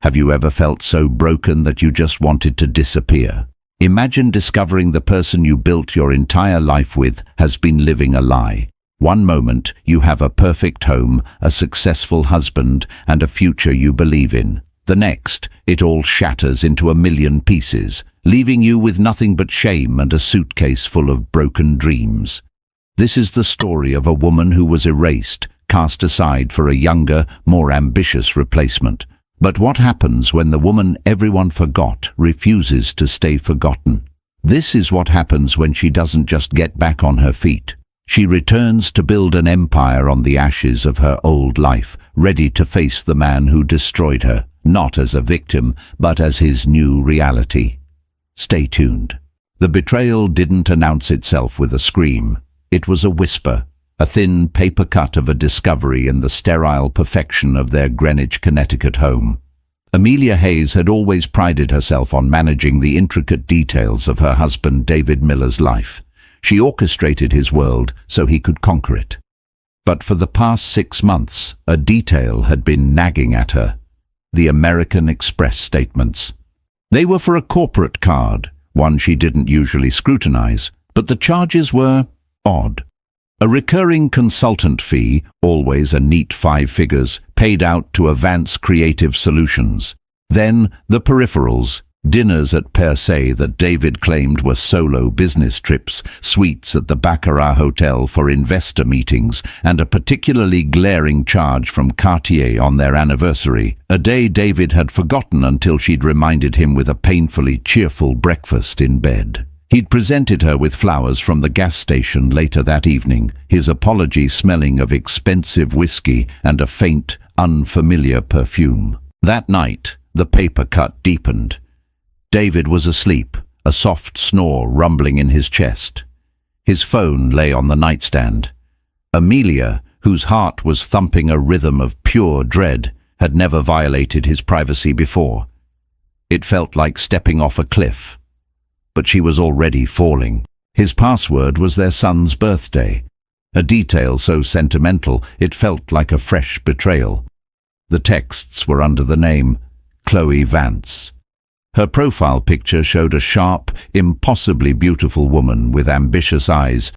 Have you ever felt so broken that you just wanted to disappear? Imagine discovering the person you built your entire life with has been living a lie. One moment, you have a perfect home, a successful husband, and a future you believe in. The next, it all shatters into a million pieces, leaving you with nothing but shame and a suitcase full of broken dreams. This is the story of a woman who was erased, cast aside for a younger, more ambitious replacement. But what happens when the woman everyone forgot refuses to stay forgotten? This is what happens when she doesn't just get back on her feet. She returns to build an empire on the ashes of her old life, ready to face the man who destroyed her, not as a victim, but as his new reality. Stay tuned. The betrayal didn't announce itself with a scream. It was a whisper, a thin paper cut of a discovery in the sterile perfection of their Greenwich, Connecticut home. Amelia Hayes had always prided herself on managing the intricate details of her husband David Miller's life. She orchestrated his world so he could conquer it. But for the past 6 months, a detail had been nagging at her: the American Express statements. They were for a corporate card, one she didn't usually scrutinize, but the charges were odd. A recurring consultant fee, always a neat 5 figures, paid out to Advance Creative Solutions. Then the peripherals, dinners at per se that David claimed were solo business trips, suites at the Baccarat Hotel for investor meetings, and a particularly glaring charge from Cartier on their anniversary, a day David had forgotten until she'd reminded him with a painfully cheerful breakfast in bed. He'd presented her with flowers from the gas station later that evening, his apology smelling of expensive whiskey and a faint, unfamiliar perfume. That night, the paper cut deepened. David was asleep, a soft snore rumbling in his chest. His phone lay on the nightstand. Amelia, whose heart was thumping a rhythm of pure dread, had never violated his privacy before. It felt like stepping off a cliff. But she was already falling. His password was their son's birthday, a detail so sentimental it felt like a fresh betrayal. The texts were under the name Chloe Vance. Her profile picture showed a sharp, impossibly beautiful woman with ambitious eyes,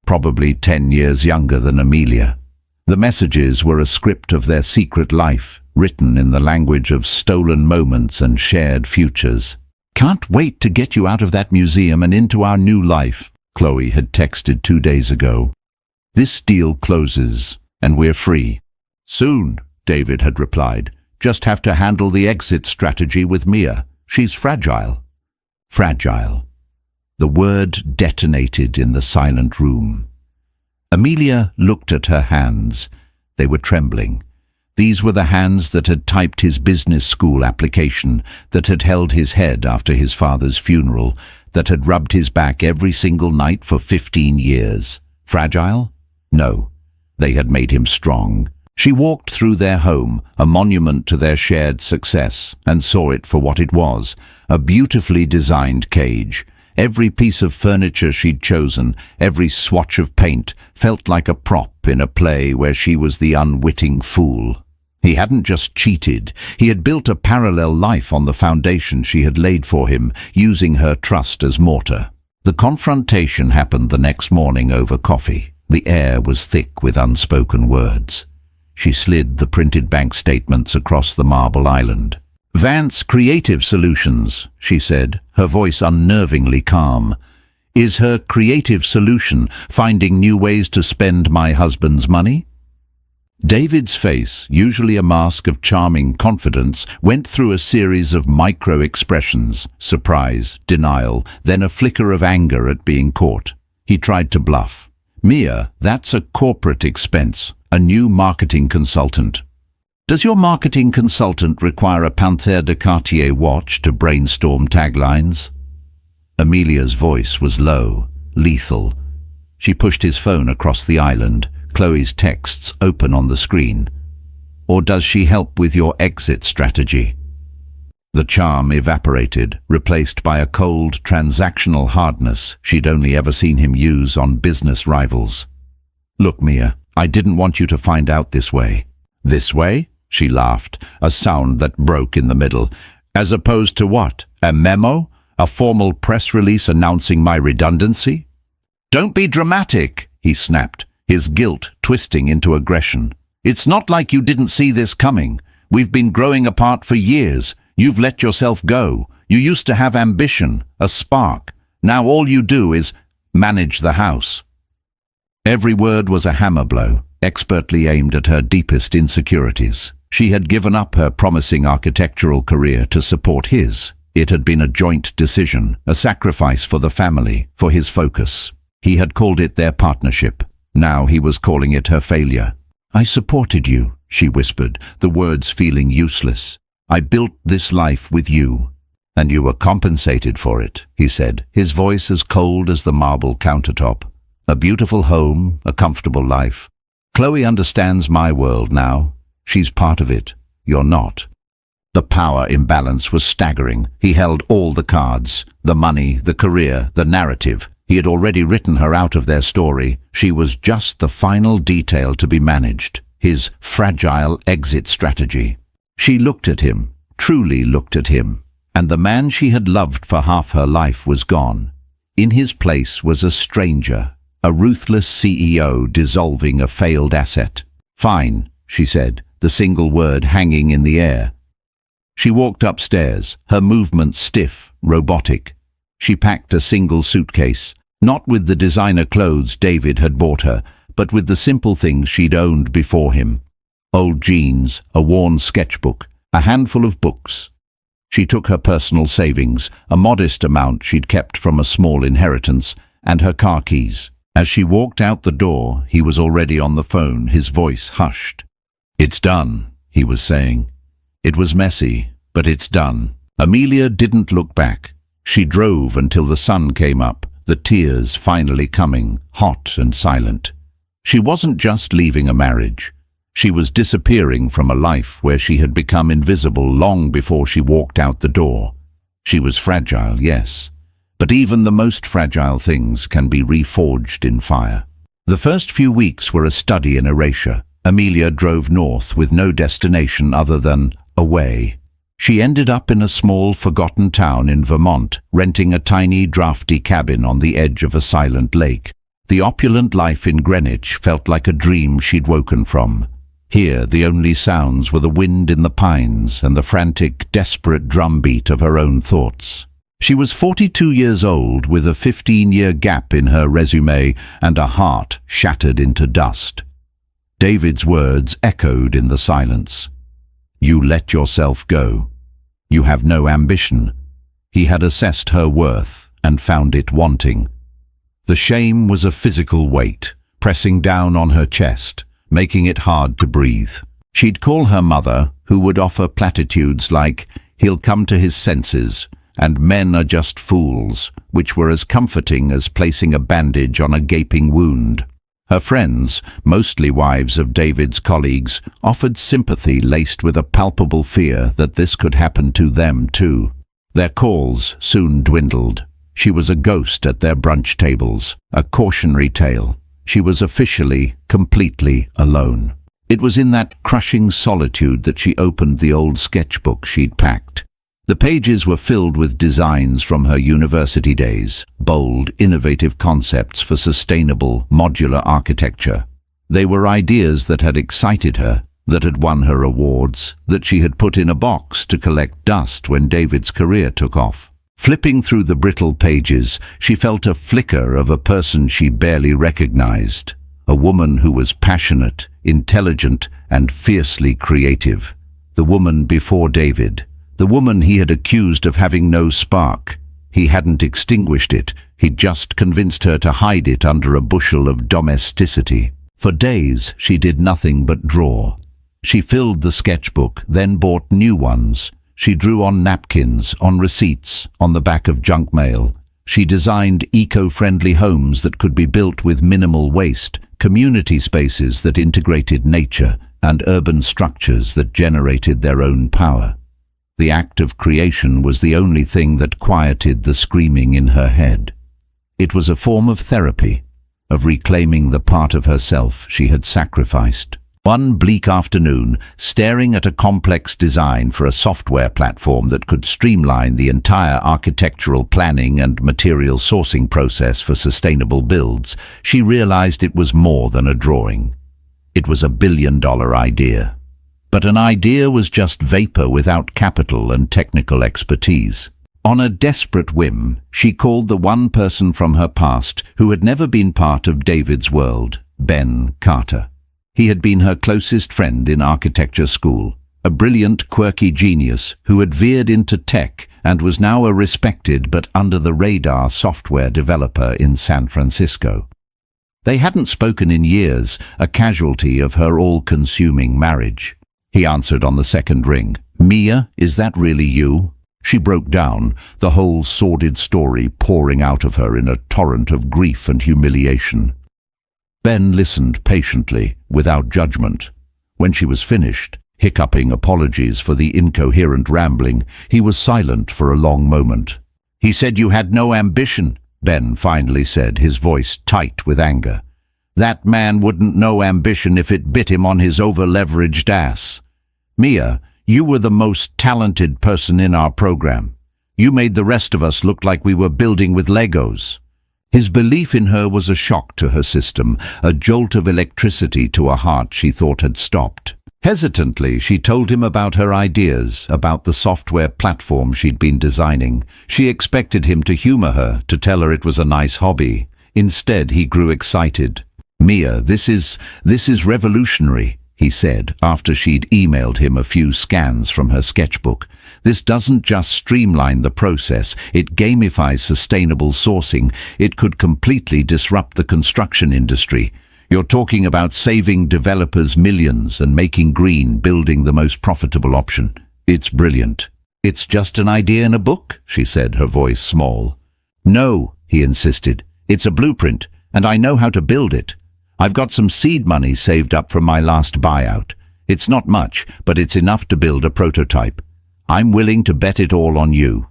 probably 10 years younger than Amelia. The messages were a script of their secret life, written in the language of stolen moments and shared futures. "Can't wait to get you out of that museum and into our new life," Chloe had texted 2 days ago. "This deal closes, and we're free." "Soon," David had replied. "Just have to handle the exit strategy with Mia. She's fragile." Fragile. The word detonated in the silent room. Amelia looked at her hands. They were trembling. These were the hands that had typed his business school application, that had held his head after his father's funeral, that had rubbed his back every single night for 15 years. Fragile? No. They had made him strong. She walked through their home, a monument to their shared success, and saw it for what it was, a beautifully designed cage. Every piece of furniture she'd chosen, every swatch of paint, felt like a prop in a play where she was the unwitting fool. He hadn't just cheated, he had built a parallel life on the foundation she had laid for him, using her trust as mortar. The confrontation happened the next morning over coffee. The air was thick with unspoken words. She slid the printed bank statements across the marble island. "Vance Creative Solutions," she said, her voice unnervingly calm. "Is her creative solution finding new ways to spend my husband's money?" David's face, usually a mask of charming confidence, went through a series of micro-expressions: surprise, denial, then a flicker of anger at being caught. He tried to bluff. "Mia, that's a corporate expense, a new marketing consultant." "Does your marketing consultant require a Panthère de Cartier watch to brainstorm taglines?" Amelia's voice was low, lethal. She pushed his phone across the island, Chloe's texts open on the screen. "Or does she help with your exit strategy?" The charm evaporated, replaced by a cold, transactional hardness she'd only ever seen him use on business rivals. "Look, Mia, I didn't want you to find out this way." "This way?" she laughed, a sound that broke in the middle. As opposed to what? A memo? A formal press release announcing my redundancy? Don't be dramatic, he snapped, his guilt twisting into aggression. It's not like you didn't see this coming. We've been growing apart for years. You've let yourself go. You used to have ambition, a spark. Now all you do is manage the house. Every word was a hammer blow, expertly aimed at her deepest insecurities. She had given up her promising architectural career to support his. It had been a joint decision, a sacrifice for the family, for his focus. He had called it their partnership. Now he was calling it her failure. I supported you, she whispered, the words feeling useless. I built this life with you. And you were compensated for it, he said, his voice as cold as the marble countertop. A beautiful home, a comfortable life. Chloe understands my world now. She's part of it. You're not. The power imbalance was staggering. He held all the cards, the money, the career, the narrative. He had already written her out of their story. She was just the final detail to be managed, his fragile exit strategy. She looked at him, truly looked at him, and the man she had loved for half her life was gone. In his place was a stranger, a ruthless CEO dissolving a failed asset. Fine, she said, the single word hanging in the air. She walked upstairs, her movements stiff, robotic. She packed a single suitcase, not with the designer clothes David had bought her, but with the simple things she'd owned before him. Old jeans, a worn sketchbook, a handful of books. She took her personal savings, a modest amount she'd kept from a small inheritance, and her car keys. As she walked out the door, he was already on the phone, his voice hushed. It's done, he was saying. It was messy, but it's done. Amelia didn't look back. She drove until the sun came up, the tears finally coming, hot and silent. She wasn't just leaving a marriage. She was disappearing from a life where she had become invisible long before she walked out the door. She was fragile, yes, but even the most fragile things can be reforged in fire. The first few weeks were a study in erasure. Amelia drove north with no destination other than away. She ended up in a small, forgotten town in Vermont, renting a tiny, drafty cabin on the edge of a silent lake. The opulent life in Greenwich felt like a dream she'd woken from. Here, the only sounds were the wind in the pines and the frantic, desperate drumbeat of her own thoughts. She was 42 years old, with a 15-year gap in her resume and a heart shattered into dust. David's words echoed in the silence. You let yourself go. You have no ambition. He had assessed her worth and found it wanting. The shame was a physical weight, pressing down on her chest, making it hard to breathe. She'd call her mother, who would offer platitudes like, he'll come to his senses, and men are just fools, which were as comforting as placing a bandage on a gaping wound. Her friends, mostly wives of David's colleagues, offered sympathy laced with a palpable fear that this could happen to them too. Their calls soon dwindled. She was a ghost at their brunch tables, a cautionary tale. She was officially, completely alone. It was in that crushing solitude that she opened the old sketchbook she'd packed. The pages were filled with designs from her university days, bold, innovative concepts for sustainable, modular architecture. They were ideas that had excited her, that had won her awards, that she had put in a box to collect dust when David's career took off. Flipping through the brittle pages, she felt a flicker of a person she barely recognized, a woman who was passionate, intelligent, and fiercely creative. The woman before David. The woman he had accused of having no spark. He hadn't extinguished it. He'd just convinced her to hide it under a bushel of domesticity. For days, she did nothing but draw. She filled the sketchbook, then bought new ones. She drew on napkins, on receipts, on the back of junk mail. She designed eco-friendly homes that could be built with minimal waste, community spaces that integrated nature, and urban structures that generated their own power. The act of creation was the only thing that quieted the screaming in her head. It was a form of therapy, of reclaiming the part of herself she had sacrificed. One bleak afternoon, staring at a complex design for a software platform that could streamline the entire architectural planning and material sourcing process for sustainable builds, she realized it was more than a drawing. It was a billion-dollar idea. But an idea was just vapor without capital and technical expertise. On a desperate whim, she called the one person from her past who had never been part of David's world, Ben Carter. He had been her closest friend in architecture school, a brilliant, quirky genius who had veered into tech and was now a respected but under-the-radar software developer in San Francisco. They hadn't spoken in years, a casualty of her all-consuming marriage. He answered on the second ring. "Mia, is that really you?" She broke down, the whole sordid story pouring out of her in a torrent of grief and humiliation. Ben listened patiently, without judgment. When she was finished, hiccuping apologies for the incoherent rambling, he was silent for a long moment. "He said you had no ambition," Ben finally said, his voice tight with anger. "That man wouldn't know ambition if it bit him on his over-leveraged ass. Mia, you were the most talented person in our program. You made the rest of us look like we were building with Legos." His belief in her was a shock to her system, a jolt of electricity to a heart she thought had stopped. Hesitantly, she told him about her ideas, about the software platform she'd been designing. She expected him to humor her, to tell her it was a nice hobby. Instead, he grew excited. "Mia, this is revolutionary," he said, after she'd emailed him a few scans from her sketchbook. "This doesn't just streamline the process, it gamifies sustainable sourcing. It could completely disrupt the construction industry. You're talking about saving developers millions and making green building the most profitable option. It's brilliant." "It's just an idea in a book," she said, her voice small. "No," he insisted. "It's a blueprint, and I know how to build it. I've got some seed money saved up from my last buyout. It's not much, but it's enough to build a prototype. I'm willing to bet it all on you."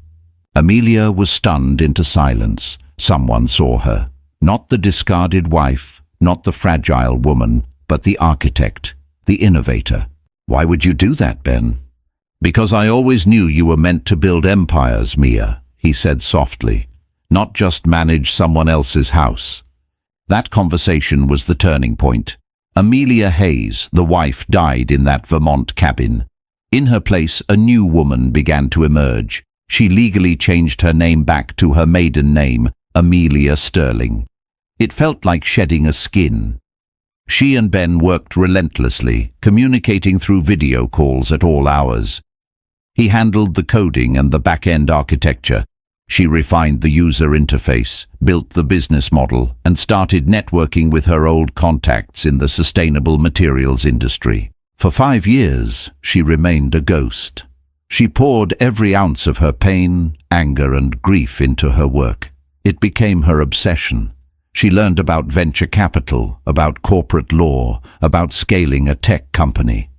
Amelia was stunned into silence. Someone saw her. Not the discarded wife, not the fragile woman, but the architect, the innovator. "Why would you do that, Ben?" "Because I always knew you were meant to build empires, Mia," he said softly. "Not just manage someone else's house." That conversation was the turning point. Amelia Hayes, the wife, died in that Vermont cabin. In her place, a new woman began to emerge. She legally changed her name back to her maiden name, Amelia Sterling. It felt like shedding a skin. She and Ben worked relentlessly, communicating through video calls at all hours. He handled the coding and the back-end architecture. She refined the user interface, built the business model, and started networking with her old contacts in the sustainable materials industry. For 5 years, she remained a ghost. She poured every ounce of her pain, anger, and grief into her work. It became her obsession. She learned about venture capital, about corporate law, about scaling a tech company.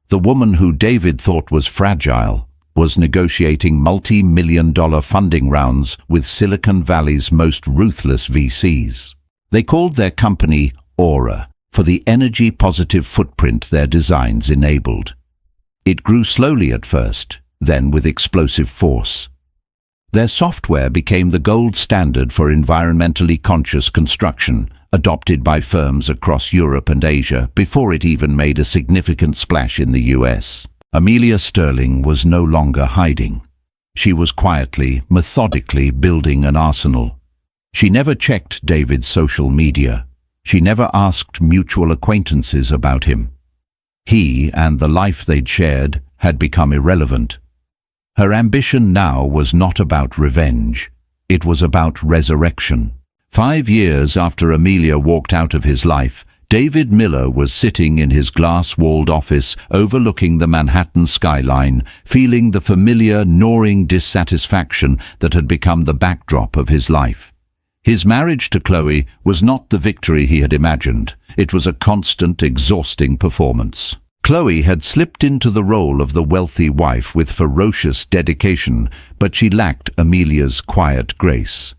The woman who David thought was fragile was negotiating multi-million-dollar funding rounds with Silicon Valley's most ruthless VCs. They called their company Aura for the energy-positive footprint their designs enabled. It grew slowly at first, then with explosive force. Their software became the gold standard for environmentally conscious construction, adopted by firms across Europe and Asia before it even made a significant splash in the US. Amelia Sterling was no longer hiding. She was quietly, methodically building an arsenal. She never checked David's social media. She never asked mutual acquaintances about him. He and the life they'd shared had become irrelevant. Her ambition now was not about revenge. It was about resurrection. 5 years after Amelia walked out of his life, David Miller was sitting in his glass-walled office overlooking the Manhattan skyline, feeling the familiar, gnawing dissatisfaction that had become the backdrop of his life. His marriage to Chloe was not the victory he had imagined. It was a constant, exhausting performance. Chloe had slipped into the role of the wealthy wife with ferocious dedication, but she lacked Amelia's quiet grace.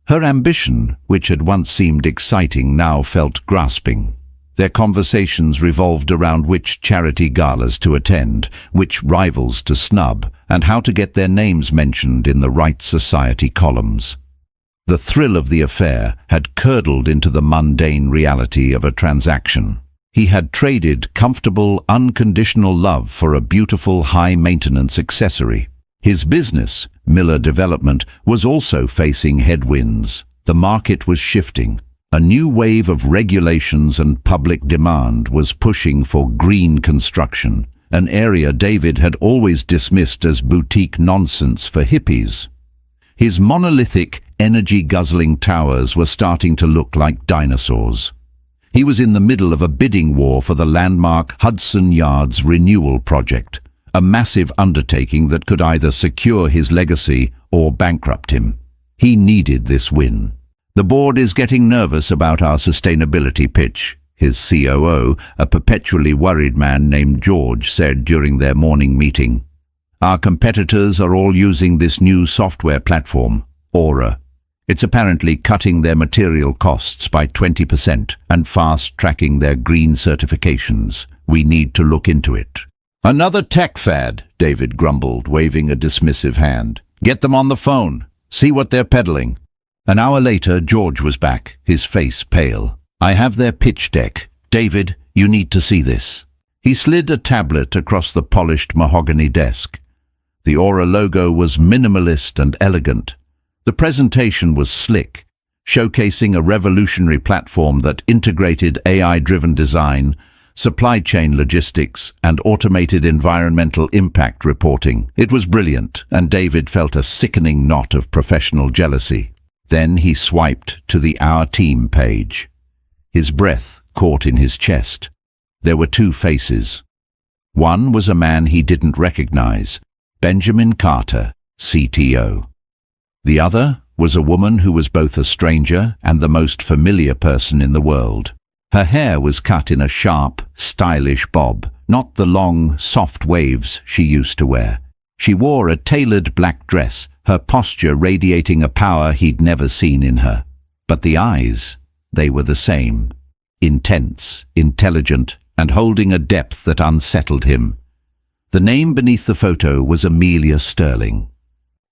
Her ambition, which had once seemed exciting, now felt grasping. Their conversations revolved around which charity galas to attend, which rivals to snub, and how to get their names mentioned in the right society columns. The thrill of the affair had curdled into the mundane reality of a transaction. He had traded comfortable, unconditional love for a beautiful, high-maintenance accessory. His business, Miller Development, was also facing headwinds. The market was shifting. A new wave of regulations and public demand was pushing for green construction, an area David had always dismissed as boutique nonsense for hippies. His monolithic, energy-guzzling towers were starting to look like dinosaurs. He was in the middle of a bidding war for the landmark Hudson Yards renewal project, a massive undertaking that could either secure his legacy or bankrupt him. He needed this win. "The board is getting nervous about our sustainability pitch," his COO, a perpetually worried man named George, said during their morning meeting. "Our competitors are all using this new software platform, Aura. It's apparently cutting their material costs by 20% and fast-tracking their green certifications. We need to look into it." "Another tech fad," David grumbled, waving a dismissive hand. "Get them on the phone. See what they're peddling." An hour later, George was back, his face pale. "I have their pitch deck. David, you need to see this." He slid a tablet across the polished mahogany desk. The Aura logo was minimalist and elegant. The presentation was slick, showcasing a revolutionary platform that integrated AI-driven design, supply chain logistics, and automated environmental impact reporting. It was brilliant, and David felt a sickening knot of professional jealousy. Then he swiped to the Our Team page. His breath caught in his chest. There were two faces. One was a man he didn't recognize, Benjamin Carter, CTO. The other was a woman who was both a stranger and the most familiar person in the world. Her hair was cut in a sharp, stylish bob, not the long, soft waves she used to wear. She wore a tailored black dress, her posture radiating a power he'd never seen in her. But the eyes, they were the same. Intense, intelligent, and holding a depth that unsettled him. The name beneath the photo was Amelia Sterling.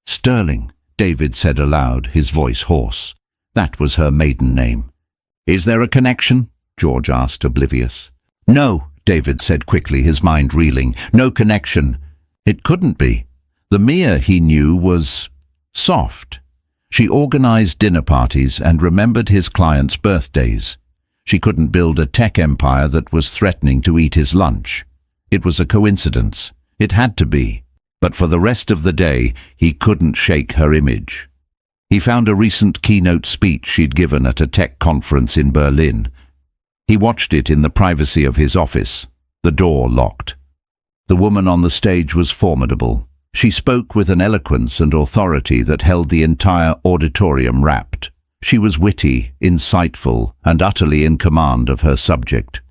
"Sterling," David said aloud, his voice hoarse. That was her maiden name. "Is there a connection?" George asked, oblivious. "No," David said quickly, his mind reeling. "No connection. It couldn't be. The Mia he knew was soft. She organized dinner parties and remembered his clients' birthdays. She couldn't build a tech empire that was threatening to eat his lunch. It was a coincidence. It had to be. But for the rest of the day, he couldn't shake her image. He found a recent keynote speech she'd given at a tech conference in Berlin. He watched it in the privacy of his office, the door locked. The woman on the stage was formidable. She spoke with an eloquence and authority that held the entire auditorium rapt. She was witty, insightful, and utterly in command of her subject.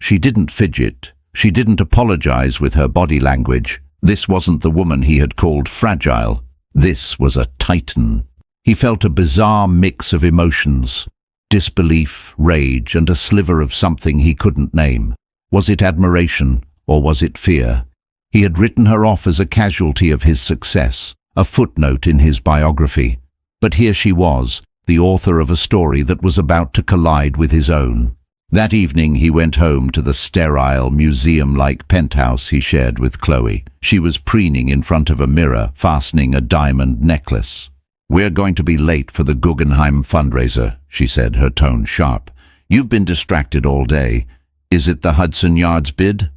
She didn't fidget. She didn't apologize with her body language. This wasn't the woman he had called fragile. This was a titan. He felt a bizarre mix of emotions. Disbelief, rage, and a sliver of something he couldn't name. Was it admiration, or was it fear? He had written her off as a casualty of his success, a footnote in his biography. But here she was, the author of a story that was about to collide with his own. That evening he went home to the sterile, museum-like penthouse he shared with Chloe. She was preening in front of a mirror, fastening a diamond necklace. "We're going to be late for the Guggenheim fundraiser," she said, her tone sharp. "You've been distracted all day. Is it the Hudson Yards bid?"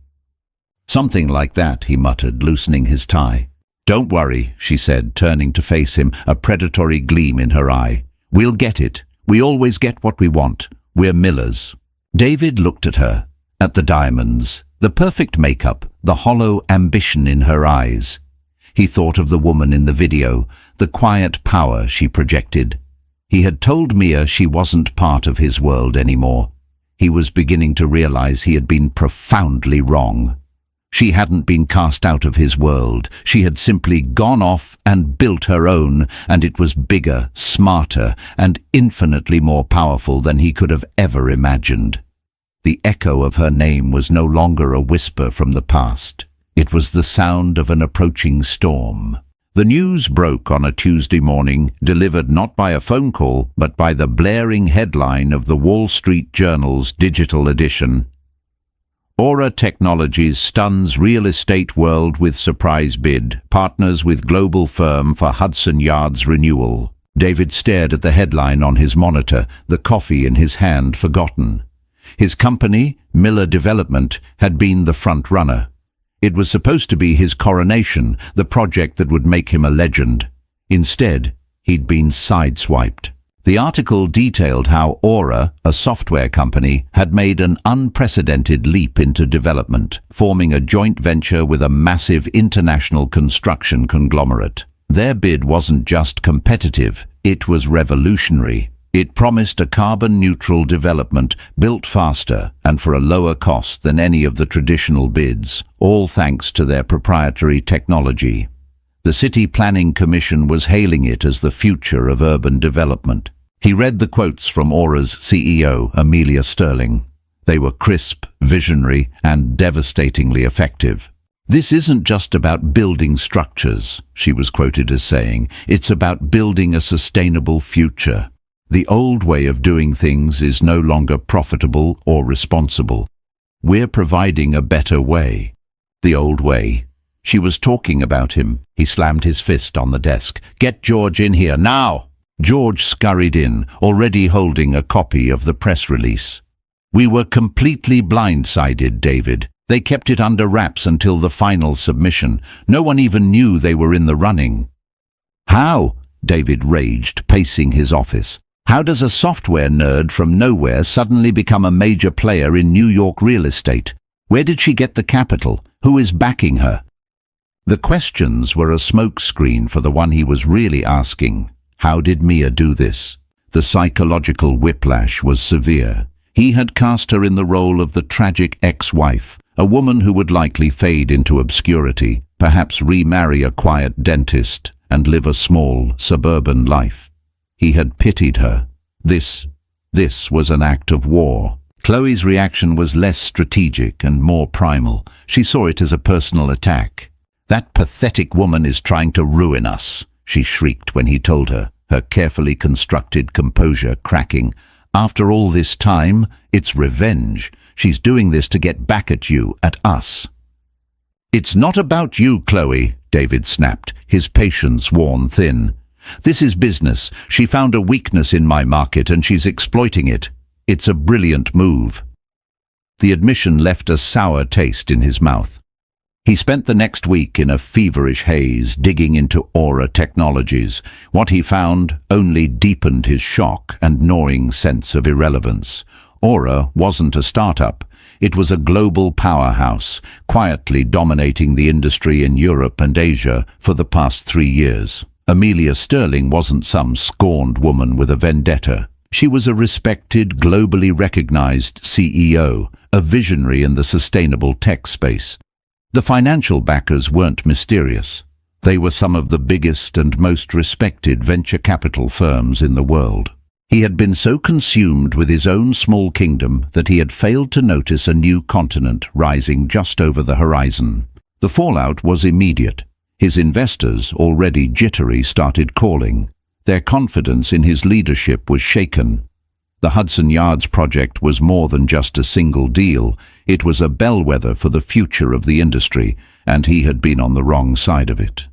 "Something like that," he muttered, loosening his tie. "Don't worry," she said, turning to face him, a predatory gleam in her eye. "We'll get it. We always get what we want. We're Millers." David looked at her, at the diamonds, the perfect makeup, the hollow ambition in her eyes. He thought of the woman in the video, the quiet power she projected. He had told Mia she wasn't part of his world anymore. He was beginning to realize he had been profoundly wrong. She hadn't been cast out of his world. She had simply gone off and built her own, and it was bigger, smarter, and infinitely more powerful than he could have ever imagined. The echo of her name was no longer a whisper from the past. It was the sound of an approaching storm. The news broke on a Tuesday morning, delivered not by a phone call, but by the blaring headline of the Wall Street Journal's digital edition. Aura Technologies stuns real estate world with surprise bid, partners with global firm for Hudson Yards renewal. David stared at the headline on his monitor, the coffee in his hand forgotten. His company, Miller Development, had been the front runner. It was supposed to be his coronation, the project that would make him a legend. Instead, he'd been sideswiped. The article detailed how Aura, a software company, had made an unprecedented leap into development, forming a joint venture with a massive international construction conglomerate. Their bid wasn't just competitive, it was revolutionary. It promised a carbon-neutral development built faster and for a lower cost than any of the traditional bids, all thanks to their proprietary technology. The City Planning Commission was hailing it as the future of urban development. He read the quotes from Aura's CEO, Amelia Sterling. They were crisp, visionary, and devastatingly effective. "This isn't just about building structures," she was quoted as saying. "It's about building a sustainable future. The old way of doing things is no longer profitable or responsible. We're providing a better way." The old way. She was talking about him. He slammed his fist on the desk. "Get George in here, now!" George scurried in, already holding a copy of the press release. "We were completely blindsided, David. They kept it under wraps until the final submission. No one even knew they were in the running." "How?" David raged, pacing his office. "How does a software nerd from nowhere suddenly become a major player in New York real estate? Where did she get the capital? Who is backing her?" The questions were a smokescreen for the one he was really asking. How did Mia do this? The psychological whiplash was severe. He had cast her in the role of the tragic ex-wife, a woman who would likely fade into obscurity, perhaps remarry a quiet dentist, and live a small, suburban life. He had pitied her. This was an act of war. Chloe's reaction was less strategic and more primal. She saw it as a personal attack. "That pathetic woman is trying to ruin us," she shrieked when he told her, her carefully constructed composure cracking. "After all this time, it's revenge. She's doing this to get back at you, at us." "It's not about you, Chloe," David snapped, his patience worn thin. "This is business. She found a weakness in my market and she's exploiting it. It's a brilliant move." The admission left a sour taste in his mouth. He spent the next week in a feverish haze, digging into Aura Technologies. What he found only deepened his shock and gnawing sense of irrelevance. Aura wasn't a startup. It was a global powerhouse, quietly dominating the industry in Europe and Asia for the past 3 years. Amelia Sterling wasn't some scorned woman with a vendetta. She was a respected, globally recognized CEO, a visionary in the sustainable tech space. The financial backers weren't mysterious. They were some of the biggest and most respected venture capital firms in the world. He had been so consumed with his own small kingdom that he had failed to notice a new continent rising just over the horizon. The fallout was immediate. His investors, already jittery, started calling. Their confidence in his leadership was shaken. The Hudson Yards project was more than just a single deal. It was a bellwether for the future of the industry, and he had been on the wrong side of it.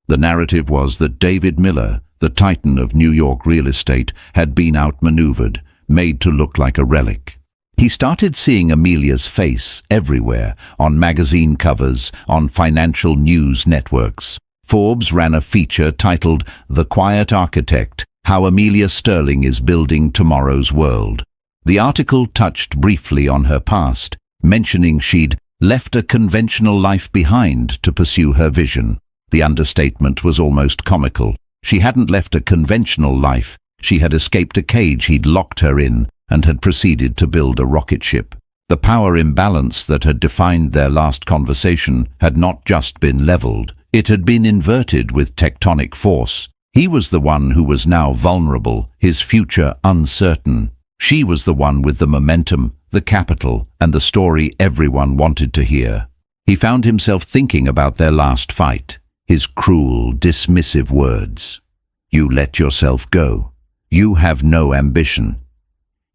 The narrative was that David Miller, the titan of New York real estate, had been outmaneuvered, made to look like a relic. He started seeing Amelia's face everywhere, on magazine covers, on financial news networks. Forbes ran a feature titled "The Quiet Architect: How Amelia Sterling is Building Tomorrow's World." The article touched briefly on her past, mentioning she'd left a conventional life behind to pursue her vision. The understatement was almost comical. She hadn't left a conventional life. She had escaped a cage he'd locked her in and had proceeded to build a rocket ship. The power imbalance that had defined their last conversation had not just been leveled. It had been inverted with tectonic force. He was the one who was now vulnerable, his future uncertain. She was the one with the momentum, the capital, and the story everyone wanted to hear. He found himself thinking about their last fight, his cruel, dismissive words. "You let yourself go. You have no ambition."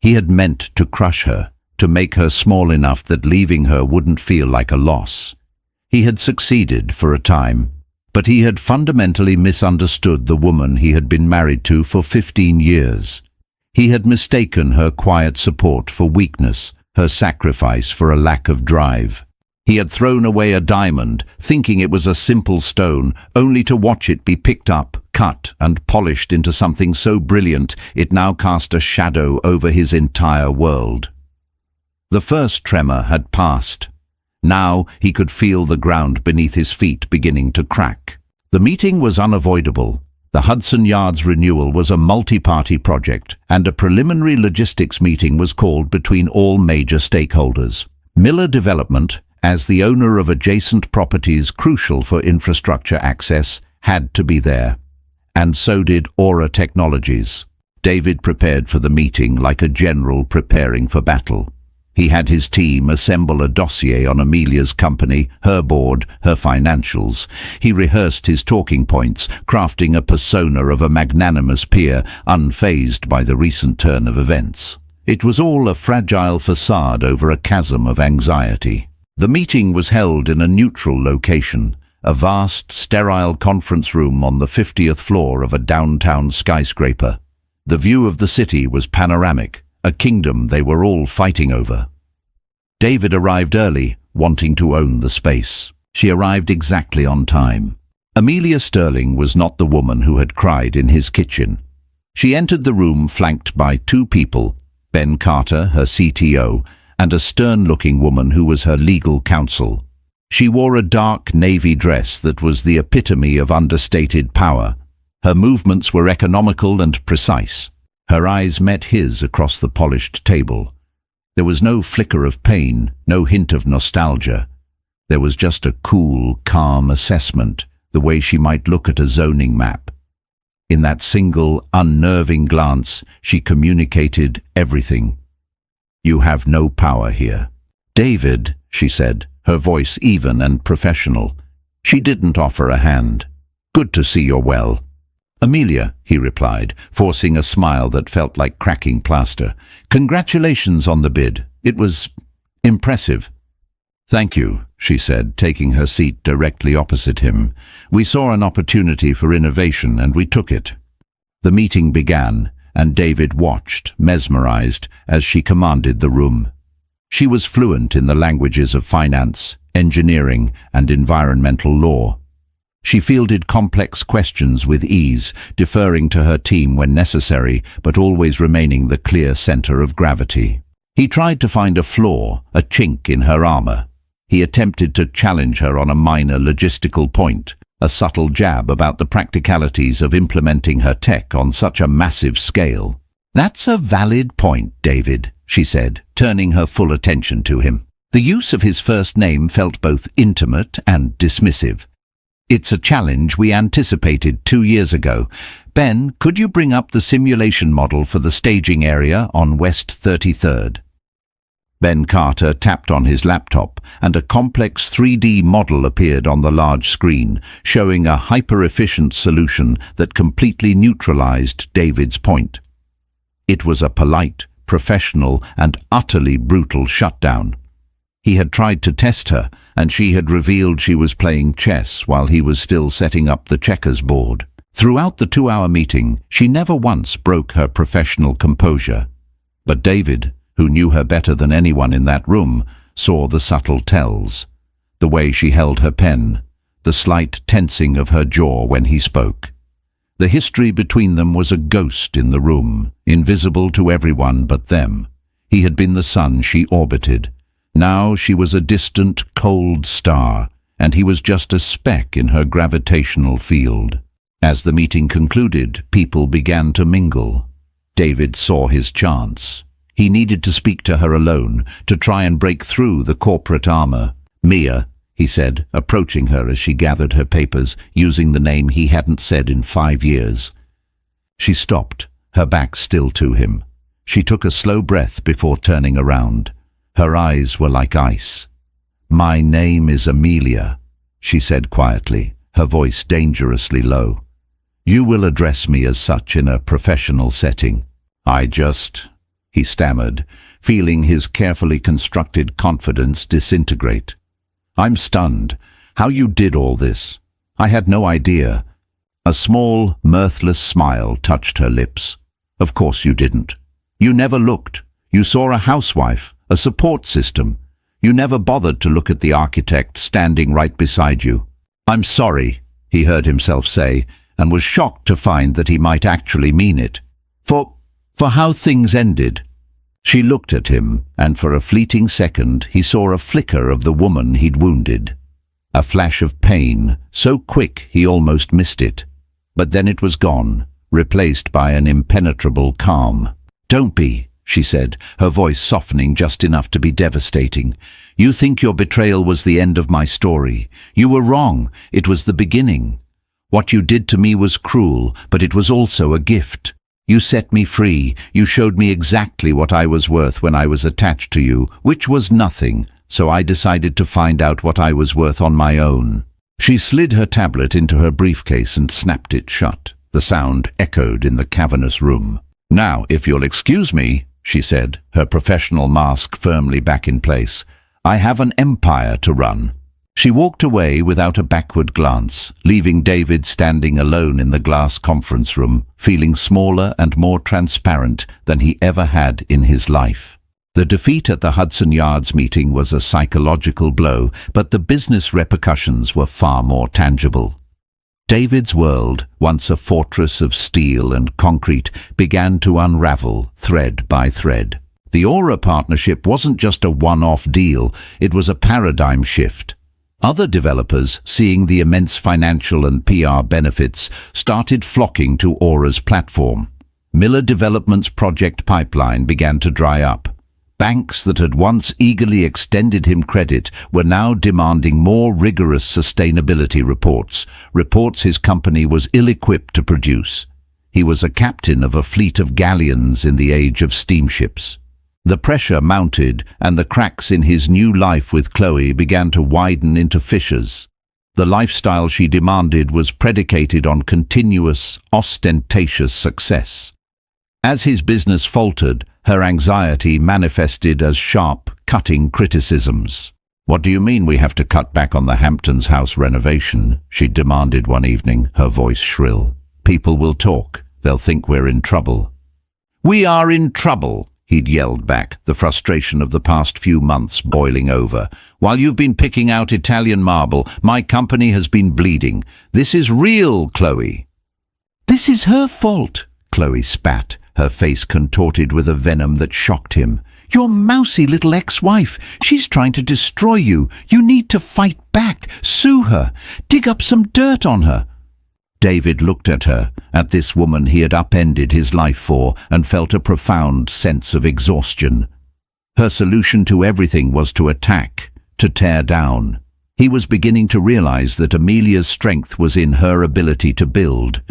He had meant to crush her, to make her small enough that leaving her wouldn't feel like a loss. He had succeeded for a time, but he had fundamentally misunderstood the woman he had been married to for 15 years. He had mistaken her quiet support for weakness, her sacrifice for a lack of drive. He had thrown away a diamond, thinking it was a simple stone, only to watch it be picked up, cut, and polished into something so brilliant it now cast a shadow over his entire world. The first tremor had passed. Now he could feel the ground beneath his feet beginning to crack. The meeting was unavoidable. The Hudson Yards renewal was a multi-party project, and a preliminary logistics meeting was called between all major stakeholders. Miller Development, as the owner of adjacent properties crucial for infrastructure access, had to be there. And so did Aura Technologies. David prepared for the meeting like a general preparing for battle. He had his team assemble a dossier on Amelia's company, her board, her financials. He rehearsed his talking points, crafting a persona of a magnanimous peer, unfazed by the recent turn of events. It was all a fragile facade over a chasm of anxiety. The meeting was held in a neutral location, a vast, sterile conference room on the 50th floor of a downtown skyscraper. The view of the city was panoramic, a kingdom they were all fighting over. David arrived early, wanting to own the space. She arrived exactly on time. Amelia Sterling was not the woman who had cried in his kitchen. She entered the room flanked by two people, Ben Carter, her CTO, and a stern-looking woman who was her legal counsel. She wore a dark navy dress that was the epitome of understated power. Her movements were economical and precise. Her eyes met his across the polished table. There was no flicker of pain, no hint of nostalgia. There was just a cool, calm assessment, the way she might look at a zoning map. In that single, unnerving glance, she communicated everything. "You have no power here." "David," she said, her voice even and professional. She didn't offer a hand. "Good to see you're well." "Amelia," he replied, forcing a smile that felt like cracking plaster. "Congratulations on the bid. It was impressive." "Thank you," she said, taking her seat directly opposite him. "We saw an opportunity for innovation and we took it." The meeting began, and David watched, mesmerized, as she commanded the room. She was fluent in the languages of finance, engineering, and environmental law. She fielded complex questions with ease, deferring to her team when necessary, but always remaining the clear center of gravity. He tried to find a flaw, a chink in her armor. He attempted to challenge her on a minor logistical point, a subtle jab about the practicalities of implementing her tech on such a massive scale. "That's a valid point, David," she said, turning her full attention to him. The use of his first name felt both intimate and dismissive. "It's a challenge we anticipated 2 years ago. Ben, could you bring up the simulation model for the staging area on West 33rd? Ben Carter tapped on his laptop, and a complex 3D model appeared on the large screen, showing a hyper-efficient solution that completely neutralized David's point. It was a polite, professional, and utterly brutal shutdown. He had tried to test her, and she had revealed she was playing chess while he was still setting up the checkers board. Throughout the 2-hour meeting, she never once broke her professional composure. But David, who knew her better than anyone in that room, saw the subtle tells. The way she held her pen, the slight tensing of her jaw when he spoke. The history between them was a ghost in the room, invisible to everyone but them. He had been the sun she orbited. Now she was a distant, cold star, and he was just a speck in her gravitational field. As the meeting concluded, people began to mingle. David saw his chance. He needed to speak to her alone, to try and break through the corporate armor. "Mia," he said, approaching her as she gathered her papers, using the name he hadn't said in 5 years. She stopped, her back still to him. She took a slow breath before turning around. Her eyes were like ice. "My name is Amelia," she said quietly, her voice dangerously low. "You will address me as such in a professional setting." He stammered, feeling his carefully constructed confidence disintegrate. "I'm stunned. How you did all this. I had no idea." A small, mirthless smile touched her lips. "Of course you didn't. You never looked. You saw a housewife, a support system. You never bothered to look at the architect standing right beside you." "I'm sorry," he heard himself say, and was shocked to find that he might actually mean it. For how things ended." She looked at him, and for a fleeting second he saw a flicker of the woman he'd wounded. A flash of pain, so quick he almost missed it. But then it was gone, replaced by an impenetrable calm. "Don't be," she said, her voice softening just enough to be devastating. "You think your betrayal was the end of my story. You were wrong. It was the beginning. What you did to me was cruel, but it was also a gift. You set me free. You showed me exactly what I was worth when I was attached to you, which was nothing, so I decided to find out what I was worth on my own." She slid her tablet into her briefcase and snapped it shut. The sound echoed in the cavernous room. "Now, if you'll excuse me," she said, her professional mask firmly back in place, "I have an empire to run." She walked away without a backward glance, leaving David standing alone in the glass conference room, feeling smaller and more transparent than he ever had in his life. The defeat at the Hudson Yards meeting was a psychological blow, but the business repercussions were far more tangible. David's world, once a fortress of steel and concrete, began to unravel thread by thread. The Aura partnership wasn't just a one-off deal, it was a paradigm shift. Other developers, seeing the immense financial and PR benefits, started flocking to Aura's platform. Miller Development's project pipeline began to dry up. Banks that had once eagerly extended him credit were now demanding more rigorous sustainability reports his company was ill-equipped to produce. He was a captain of a fleet of galleons in the age of steamships. The pressure mounted, and the cracks in his new life with Chloe began to widen into fissures. The lifestyle she demanded was predicated on continuous, ostentatious success. As his business faltered, her anxiety manifested as sharp, cutting criticisms. "What do you mean we have to cut back on the Hamptons house renovation?" she demanded one evening, her voice shrill. "People will talk. They'll think we're in trouble." "We are in trouble," he'd yelled back, the frustration of the past few months boiling over. "While you've been picking out Italian marble, my company has been bleeding. This is real, Chloe." "This is her fault," Chloe spat, her face contorted with a venom that shocked him. "Your mousy little ex-wife. She's trying to destroy you. You need to fight back. Sue her. Dig up some dirt on her." David looked at her, at this woman he had upended his life for, and felt a profound sense of exhaustion. Her solution to everything was to attack, to tear down. He was beginning to realize that Amelia's strength was in her ability to build.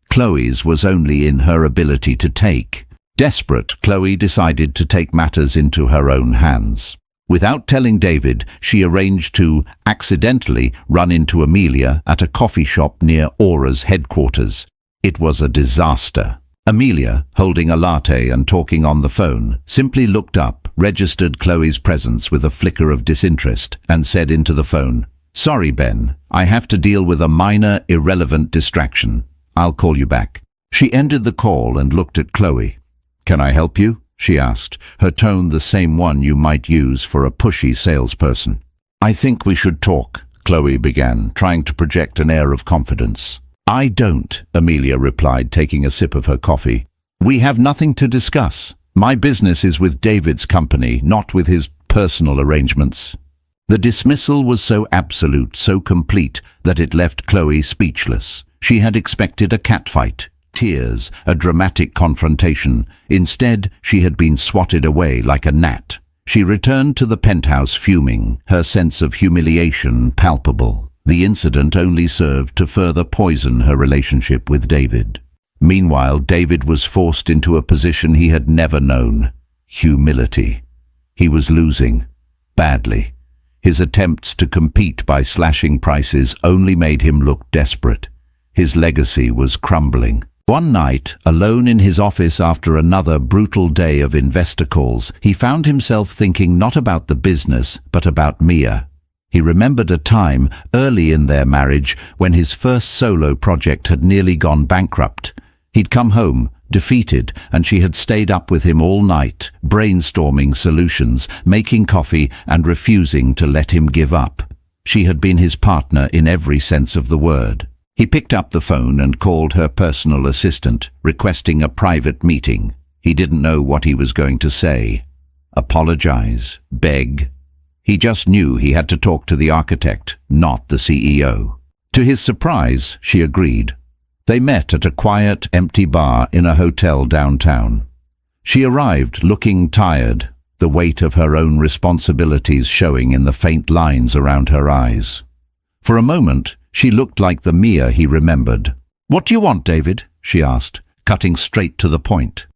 Chloe's was only in her ability to take. Desperate, Chloe decided to take matters into her own hands. Without telling David, she arranged to, accidentally, run into Amelia at a coffee shop near Aura's headquarters. It was a disaster. Amelia, holding a latte and talking on the phone, simply looked up, registered Chloe's presence with a flicker of disinterest, and said into the phone, "Sorry, Ben, I have to deal with a minor, irrelevant distraction. I'll call you back." She ended the call and looked at Chloe. "Can I help you?" she asked, her tone the same one you might use for a pushy salesperson. "I think we should talk," Chloe began, trying to project an air of confidence. "I don't," Amelia replied, taking a sip of her coffee. "We have nothing to discuss. My business is with David's company, not with his personal arrangements." The dismissal was so absolute, so complete, that it left Chloe speechless. She had expected a catfight, tears, a dramatic confrontation. Instead, she had been swatted away like a gnat. She returned to the penthouse fuming, her sense of humiliation palpable. The incident only served to further poison her relationship with David. Meanwhile, David was forced into a position he had never known: humility. He was losing. Badly. His attempts to compete by slashing prices only made him look desperate. His legacy was crumbling. One night, alone in his office after another brutal day of investor calls, he found himself thinking not about the business, but about Mia. He remembered a time, early in their marriage, when his first solo project had nearly gone bankrupt. He'd come home, defeated, and she had stayed up with him all night, brainstorming solutions, making coffee, and refusing to let him give up. She had been his partner in every sense of the word. He picked up the phone and called her personal assistant, requesting a private meeting. He didn't know what he was going to say. Apologize? Beg? He just knew he had to talk to the architect, not the CEO. To his surprise, she agreed. They met at a quiet, empty bar in a hotel downtown. She arrived looking tired, the weight of her own responsibilities showing in the faint lines around her eyes. For a moment, she looked like the Mia he remembered. "What do you want, David?" she asked, cutting straight to the point.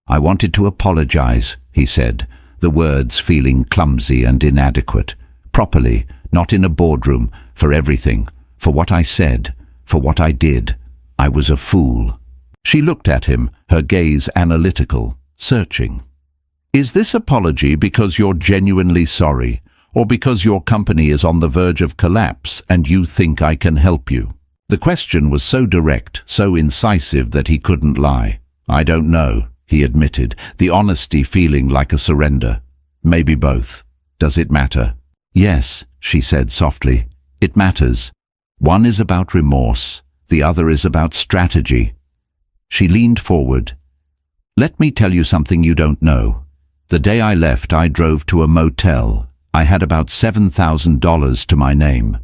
"I wanted to apologize," he said, the words feeling clumsy and inadequate. "Properly, not in a boardroom, for everything, for what I said, for what I did. I was a fool." She looked at him, her gaze analytical, searching. "Is this apology because you're genuinely sorry, or because your company is on the verge of collapse and you think I can help you?" The question was so direct, so incisive that he couldn't lie. "I don't know," he admitted, the honesty feeling like a surrender. "Maybe both. Does it matter?" "Yes," she said softly. "It matters. One is about remorse. The other is about strategy." She leaned forward. "Let me tell you something you don't know. The day I left, I drove to a motel. I had about $7,000 to my name.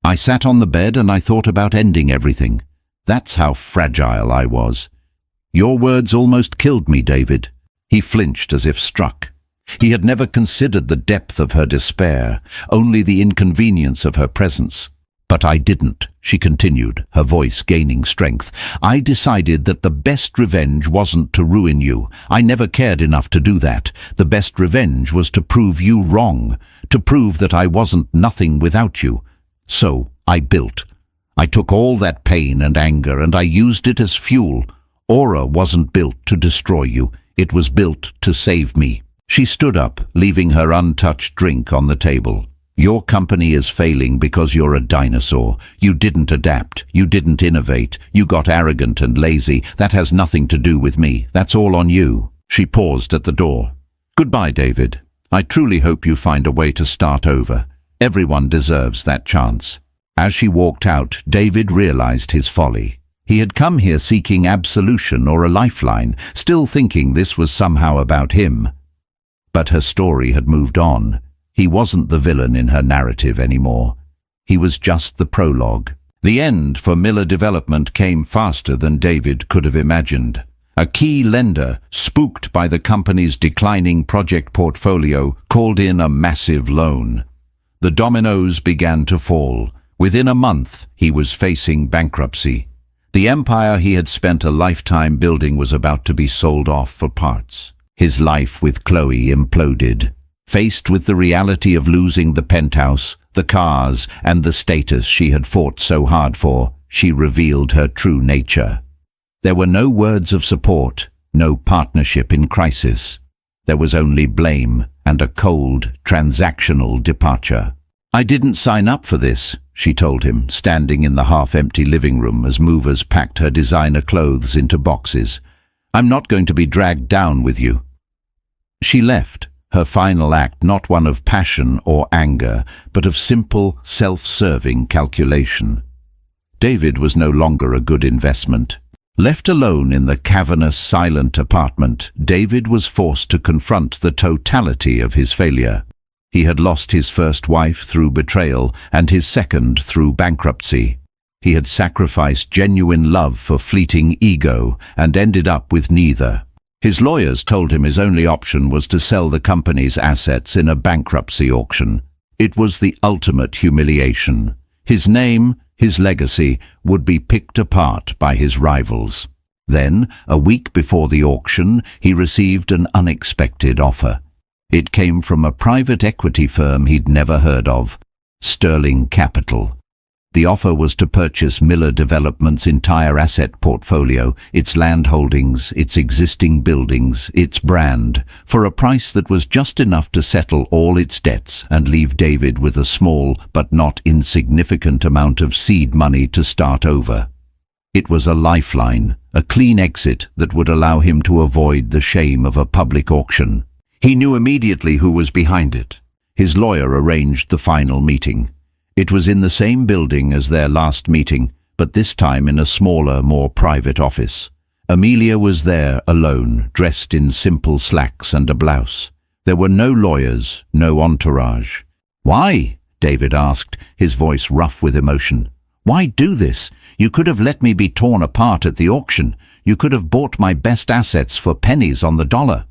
I sat on the bed and I thought about ending everything. That's how fragile I was. Your words almost killed me, David." He flinched as if struck. He had never considered the depth of her despair, only the inconvenience of her presence. "But I didn't," she continued, her voice gaining strength. "I decided that the best revenge wasn't to ruin you. I never cared enough to do that. The best revenge was to prove you wrong, to prove that I wasn't nothing without you. So I built. I took all that pain and anger and I used it as fuel. Aura wasn't built to destroy you. It was built to save me." She stood up, leaving her untouched drink on the table. "Your company is failing because you're a dinosaur. You didn't adapt. You didn't innovate. You got arrogant and lazy. That has nothing to do with me. That's all on you." She paused at the door. "Goodbye, David. I truly hope you find a way to start over. Everyone deserves that chance." As she walked out, David realized his folly. He had come here seeking absolution or a lifeline, still thinking this was somehow about him. But her story had moved on. He wasn't the villain in her narrative anymore. He was just the prologue. The end for Miller Development came faster than David could have imagined. A key lender, spooked by the company's declining project portfolio, called in a massive loan. The dominoes began to fall. Within a month, he was facing bankruptcy. The empire he had spent a lifetime building was about to be sold off for parts. His life with Chloe imploded. Faced with the reality of losing the penthouse, the cars, and the status she had fought so hard for, she revealed her true nature. There were no words of support, no partnership in crisis. There was only blame and a cold, transactional departure. "I didn't sign up for this," she told him, standing in the half-empty living room as movers packed her designer clothes into boxes. "I'm not going to be dragged down with you." She left, her final act not one of passion or anger, but of simple, self-serving calculation. David was no longer a good investment. Left alone in the cavernous, silent apartment, David was forced to confront the totality of his failure. He had lost his first wife through betrayal and his second through bankruptcy. He had sacrificed genuine love for fleeting ego and ended up with neither. His lawyers told him his only option was to sell the company's assets in a bankruptcy auction. It was the ultimate humiliation. His name, his legacy, would be picked apart by his rivals. Then, a week before the auction, he received an unexpected offer. It came from a private equity firm he'd never heard of, Sterling Capital. The offer was to purchase Miller Development's entire asset portfolio, its land holdings, its existing buildings, its brand, for a price that was just enough to settle all its debts and leave David with a small but not insignificant amount of seed money to start over. It was a lifeline, a clean exit that would allow him to avoid the shame of a public auction. He knew immediately who was behind it. His lawyer arranged the final meeting. It was in the same building as their last meeting, but this time in a smaller, more private office. Amelia was there alone, dressed in simple slacks and a blouse. There were no lawyers, no entourage. "Why?" David asked, his voice rough with emotion. "Why do this? You could have let me be torn apart at the auction. You could have bought my best assets for pennies on the dollar."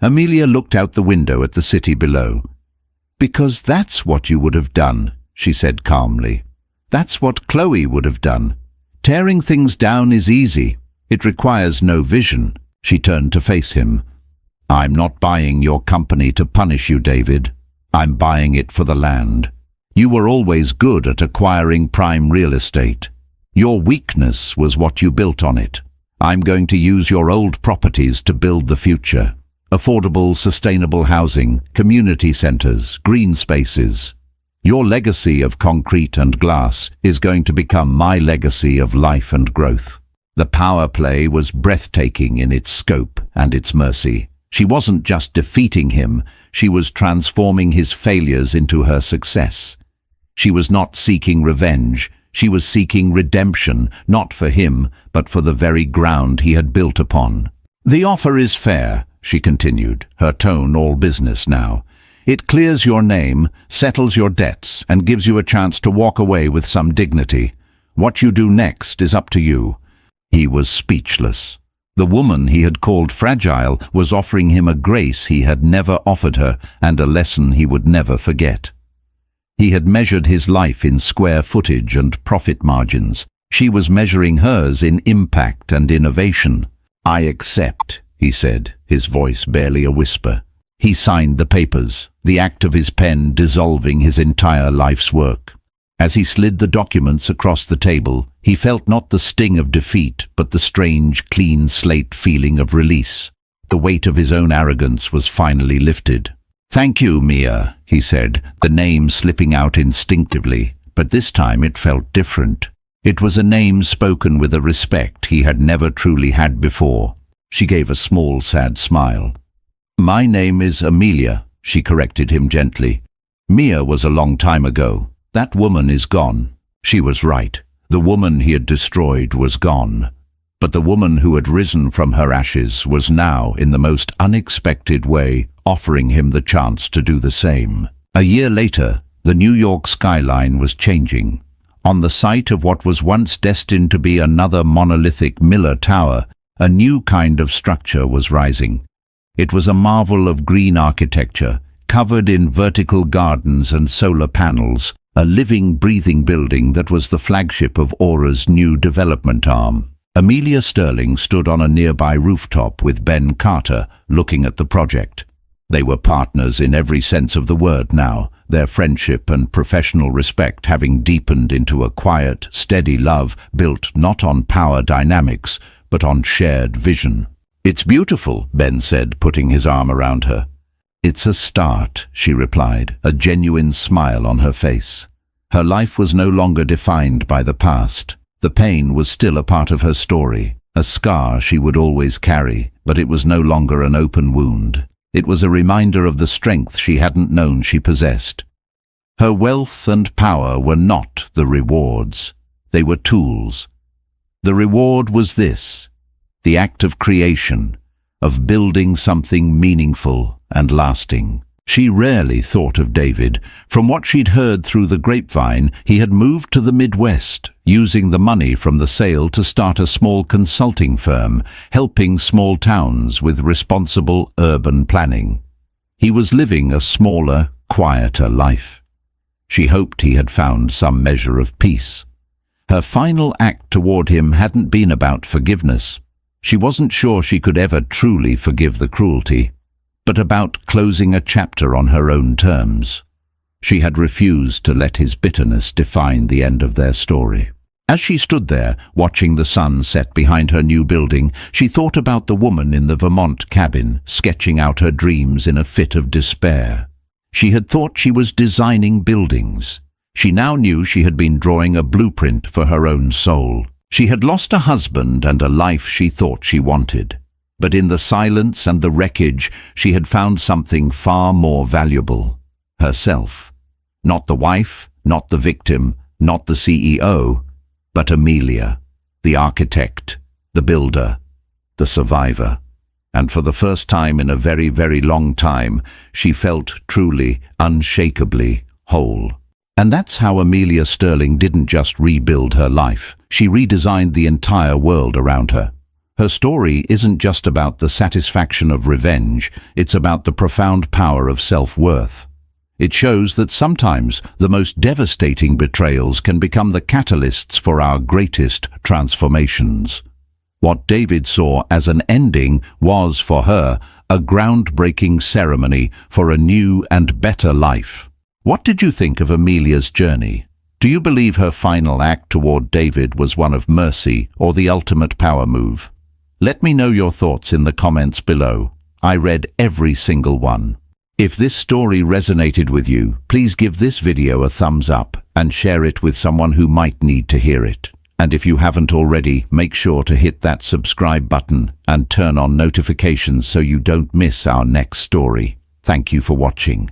Amelia looked out the window at the city below. "Because that's what you would have done," she said calmly. "That's what Chloe would have done. Tearing things down is easy. It requires no vision." She turned to face him. "I'm not buying your company to punish you, David. I'm buying it for the land. You were always good at acquiring prime real estate. Your weakness was what you built on it. I'm going to use your old properties to build the future. Affordable, sustainable housing, community centers, green spaces. Your legacy of concrete and glass is going to become my legacy of life and growth." The power play was breathtaking in its scope and its mercy. She wasn't just defeating him, she was transforming his failures into her success. She was not seeking revenge, she was seeking redemption, not for him, but for the very ground he had built upon. "The offer is fair," she continued, her tone all business now. "It clears your name, settles your debts, and gives you a chance to walk away with some dignity. What you do next is up to you." He was speechless. The woman he had called fragile was offering him a grace he had never offered her and a lesson he would never forget. He had measured his life in square footage and profit margins. She was measuring hers in impact and innovation. "I accept," he said, his voice barely a whisper. He signed the papers, the act of his pen dissolving his entire life's work. As he slid the documents across the table, he felt not the sting of defeat, but the strange, clean slate feeling of release. The weight of his own arrogance was finally lifted. "Thank you, Mia," he said, the name slipping out instinctively, but this time it felt different. It was a name spoken with a respect he had never truly had before. She gave a small, sad smile. "My name is Amelia," she corrected him gently. "Mia was a long time ago. That woman is gone." She was right. The woman he had destroyed was gone. But the woman who had risen from her ashes was now, in the most unexpected way, offering him the chance to do the same. A year later, the New York skyline was changing. On the site of what was once destined to be another monolithic Miller Tower, a new kind of structure was rising. It was a marvel of green architecture, covered in vertical gardens and solar panels, a living, breathing building that was the flagship of Aura's new development arm. Amelia Sterling stood on a nearby rooftop with Ben Carter, looking at the project. They were partners in every sense of the word now, their friendship and professional respect having deepened into a quiet, steady love built not on power dynamics, but on shared vision. "It's beautiful," Ben said, putting his arm around her. "It's a start," she replied, a genuine smile on her face. Her life was no longer defined by the past. The pain was still a part of her story, a scar she would always carry, but it was no longer an open wound. It was a reminder of the strength she hadn't known she possessed. Her wealth and power were not the rewards. They were tools. The reward was this: the act of creation, of building something meaningful and lasting. She rarely thought of David. From what she'd heard through the grapevine, he had moved to the Midwest, using the money from the sale to start a small consulting firm, helping small towns with responsible urban planning. He was living a smaller, quieter life. She hoped he had found some measure of peace. Her final act toward him hadn't been about forgiveness. She wasn't sure she could ever truly forgive the cruelty. but about closing a chapter on her own terms. She had refused to let his bitterness define the end of their story. As she stood there, watching the sun set behind her new building, she thought about the woman in the Vermont cabin, sketching out her dreams in a fit of despair. She had thought she was designing buildings. She now knew she had been drawing a blueprint for her own soul. She had lost a husband and a life she thought she wanted. But in the silence and the wreckage, she had found something far more valuable: herself. Not the wife, not the victim, not the CEO, but Amelia, the architect, the builder, the survivor. And for the first time in a very, very long time, she felt truly, unshakably whole. And that's how Amelia Sterling didn't just rebuild her life. She redesigned the entire world around her. Her story isn't just about the satisfaction of revenge, it's about the profound power of self-worth. It shows that sometimes the most devastating betrayals can become the catalysts for our greatest transformations. What David saw as an ending was, for her, a groundbreaking ceremony for a new and better life. What did you think of Amelia's journey? Do you believe her final act toward David was one of mercy or the ultimate power move? Let me know your thoughts in the comments below. I read every single one. If this story resonated with you, please give this video a thumbs up and share it with someone who might need to hear it. And if you haven't already, make sure to hit that subscribe button and turn on notifications so you don't miss our next story. Thank you for watching.